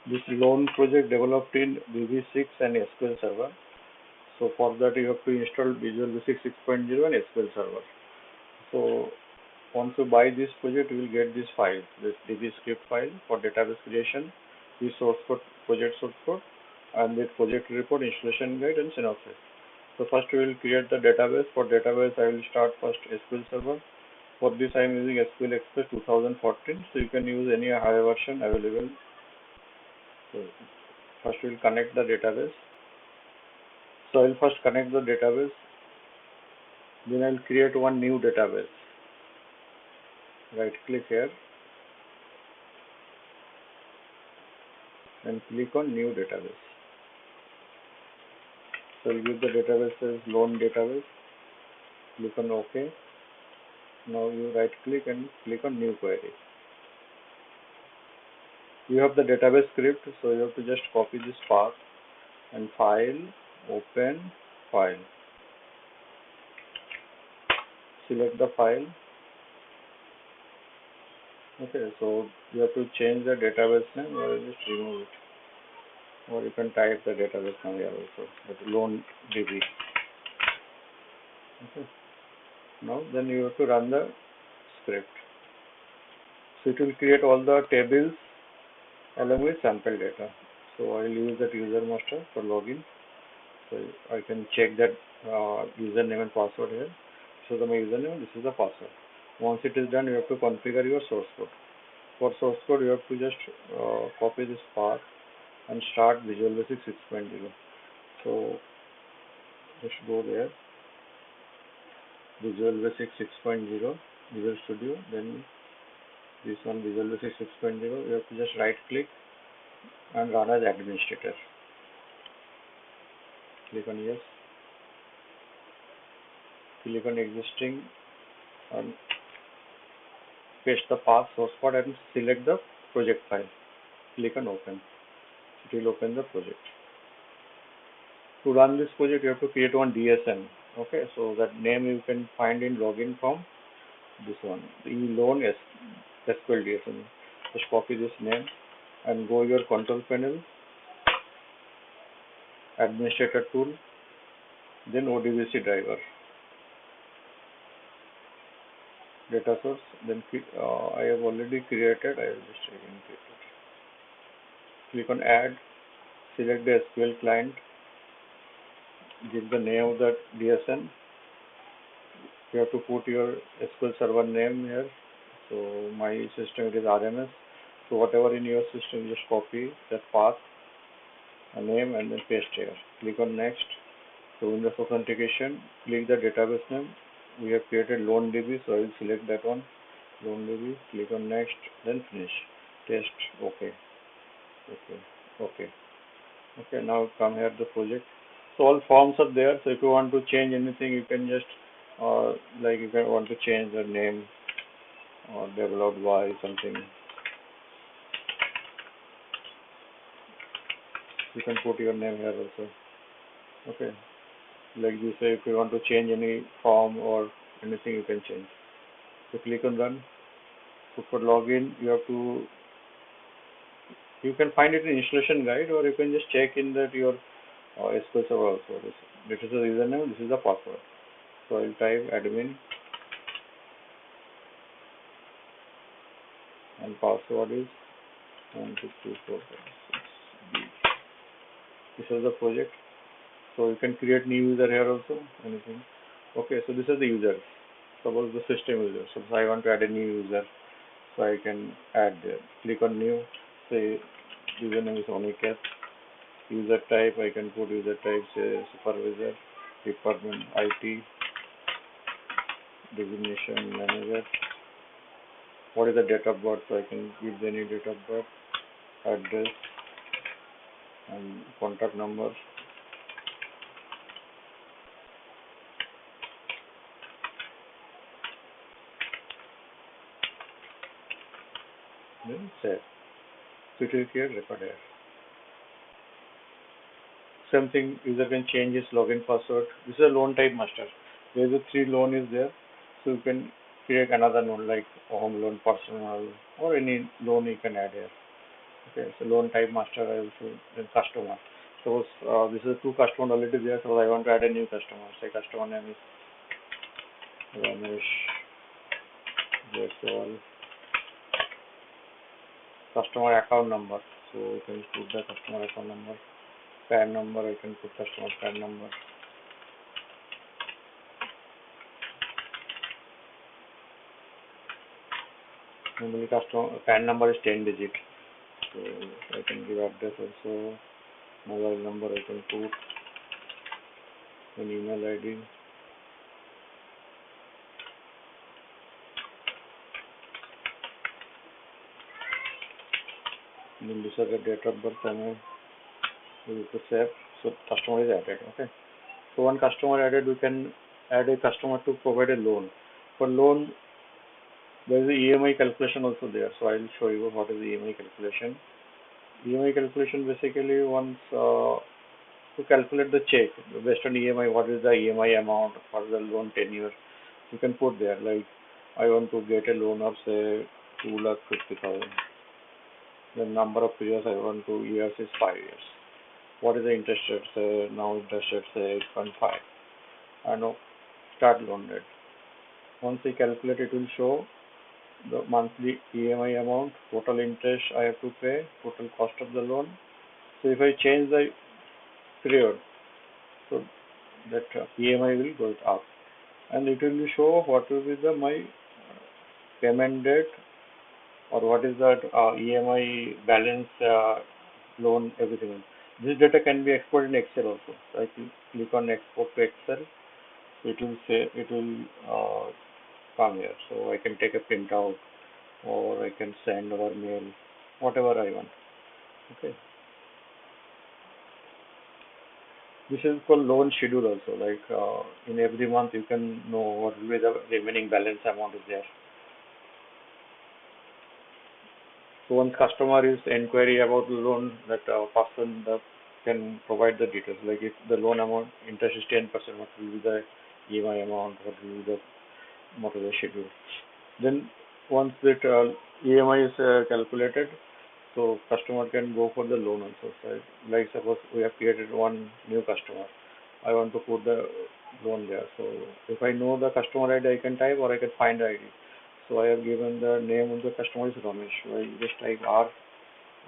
This loan project developed in VB6 and SQL Server. So for that you have to install Visual Basic 6.0 and SQL Server. So once you buy this project, you will get this file, this DB script file for database creation, the source code, project source code, and the project report, installation guide, and synopsis. So first we will create the database. For database, I will start first SQL Server. For this, I am using SQL Express 2014. So you can use any higher version available. So first we will connect the database. So I will first connect the database. Then I will create one new database. Right click here and click on new database. So I'll give the database as loan database. Click on OK. Now you right click and click on new query. You have the database script, so you have to just copy this path and file, open, file. Select the file. Okay, so you have to change the database name or just remove it. Or you can type the database name here also, that loan DB. Okay. Now then you have to run the script. So it will create all the tables along with sample data. So I will use that user master for login. So I can check that username and password here. So my username, this is the password. Once it is done, you have to configure your source code. For source code, you have to just copy this path and start Visual Basic 6.0. So just go there, Visual Basic 6.0, Visual Studio, then this one Visual Basic 6.0. You have to just right click and run as administrator. Click on yes. Click on existing and paste the path source code and select the project file. Click on open. It will open the project. To run this project, you have to create one DSN. Okay, so that name you can find in login form. This one, the loan SQL DSN. Just copy this name and go your control panel, administrator tool, then ODBC driver, data source. Then I have already created. I will just again create it. Click on add. Select the SQL client. Give the name of that DSN. You have to put your SQL server name here. So my system, it is RMS. So whatever in your system, just copy that path, a name, and then paste here. Click on next. So Windows authentication, click the database name. We have created LoanDB, so I will select that one, LoanDB. Click on next, then finish. Test. Okay. Okay. Okay. Okay. Now come here the project. So all forms are there. So if you want to change anything, you can just like if you want to change the name or developed by something, you can put your name here also. Okay. Like you say, if you want to change any form or anything, you can change. So click on run. So for login, you can find it in installation guide, or you can just check in that your SQL server also. This is the username, this is the password. So I'll type admin and password is 12345 6B. This is the project. So you can create new user here also, anything. Okay, so this is the user. Suppose the system user. So I want to add a new user. So I can add there. Click on new. Say username is Oniket. User type, I can put user type, say supervisor, department, IT, designation manager. What is the date of birth? So I can give any date of birth, address, and contact number. Then save. So it will create record here. Same thing, user can change his login password. This is a loan type master. There is a 3 loan is there. So you can create another loan like a home loan, personal, or any loan you can add here. Okay, so loan type master, I will show then customer. So this is two customer already there, so I want to add a new customer. Say customer name is Ramesh Jaiswal. Customer account number. So you can put the customer account number. PAN number, I can put customer PAN number. Normally customer PAN number is 10 digit. So I can give address also. Mobile number I can put. An email ID. Then this is the date of birth and we need to save. So customer is added. Okay. So one customer added, we can add a customer to provide a loan. For loan, there is a EMI calculation also there. So I will show you what is the EMI calculation. EMI calculation basically once to calculate the check based on EMI, what is the EMI amount, what is the loan tenure. You can put there like I want to get a loan of say 2,50,000. The number of years I want to years is 5 years. What is the interest rate? Say now interest rate say 8.5. I know start loan rate. Once I calculate, it will show the monthly EMI amount, total interest I have to pay, total cost of the loan. So if I change the period, so that EMI will go up, and it will show what will be the my payment date or what is that EMI balance, loan, everything. This data can be exported in Excel also. So I can click on export to Excel. So it will say it will come here. So I can take a printout or I can send over mail, whatever I want. Okay. This is called loan schedule also. Like in every month you can know what will be the remaining balance amount is there. So once customer is inquiry about the loan, that person that can provide the details. Like if the loan amount interest is 10%, what will be the EMI amount? What is the schedule? Then once that EMI is calculated, so customer can go for the loan also. So like suppose we have created one new customer. I want to put the loan there. So if I know the customer ID, I can type or I can find the ID. So I have given the name of the customer is Ramesh. So I just type R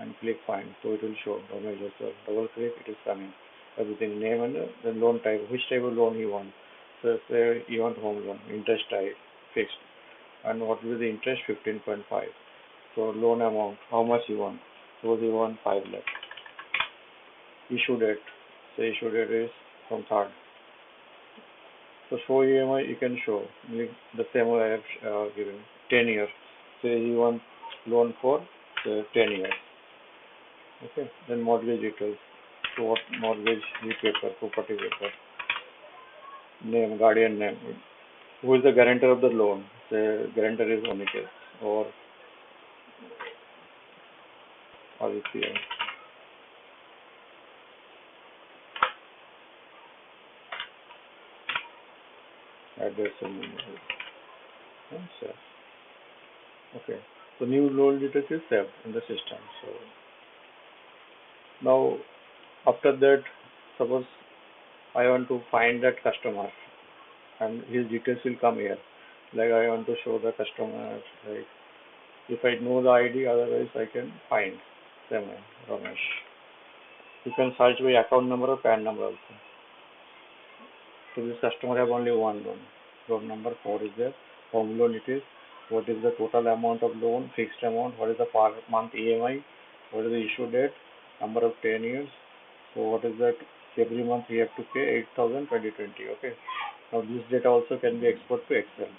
and click find. So it will show Ramesh. Just double click, it is coming. Everything name and the loan type, which type of loan you want. So say you want home loan, interest type, fixed. And what will be the interest? 15.5. So loan amount, how much you want? Suppose you want 5 lakh. Issue date. Say issue date is from 3rd. So show EMI, you can show like the same way I have given 10 years. Say you want loan for say 10 years. Okay. Then mortgage details. So what mortgage paper, property paper, name, guardian name. Who is the guarantor of the loan? Say guarantor is Onikes or ECI. Address and save. Okay. So new loan details is saved in the system. So now after that, suppose I want to find that customer and his details will come here. Like I want to show the customer, like if I know the ID, otherwise I can find same way, Ramesh. You can search by account number or PAN number also. So this customer have only one loan. Loan number 4 is there. Home loan it is. What is the total amount of loan, fixed amount, what is the per month EMI, what is the issue date, number of 10 years. So what is that? Every month we have to pay 8,000 2020. Okay. Now this data also can be exported to Excel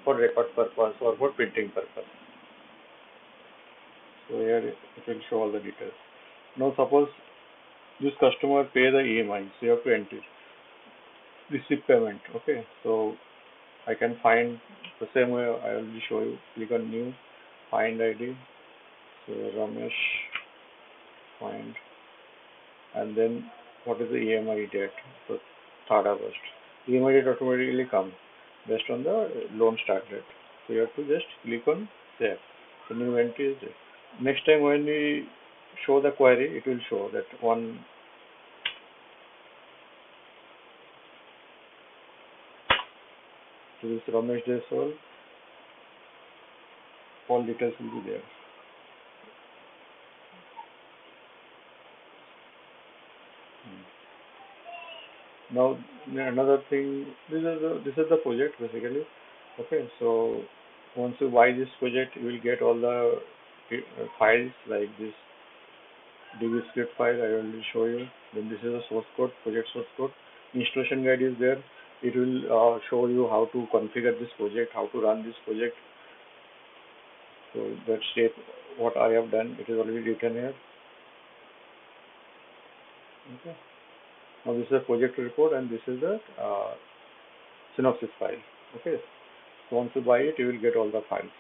for record purpose or for printing purpose. So here it will show all the details. Now suppose this customer pay the EMI, so you have to enter receipt payment. Okay. So I can find the same way I will show you. Click on new, find ID. So Ramesh, find, and then what is the EMI date? So 3rd August. EMI date automatically comes based on the loan start date. So you have to just click on save. So new entry is there. Next time when we show the query, it will show that one. So this Ramesh Jaiswal, all details will be there. Now another thing, this is the project basically. Okay, so once you buy this project, you will get all the files like this DB script file I already show you. Then this is a source code, project source code. Installation guide is there. It will show you how to configure this project, how to run this project. So that's it. What I have done, it is already written here. Okay. Now this is a project report and this is the synopsis file. Okay. So once you buy it, you will get all the files.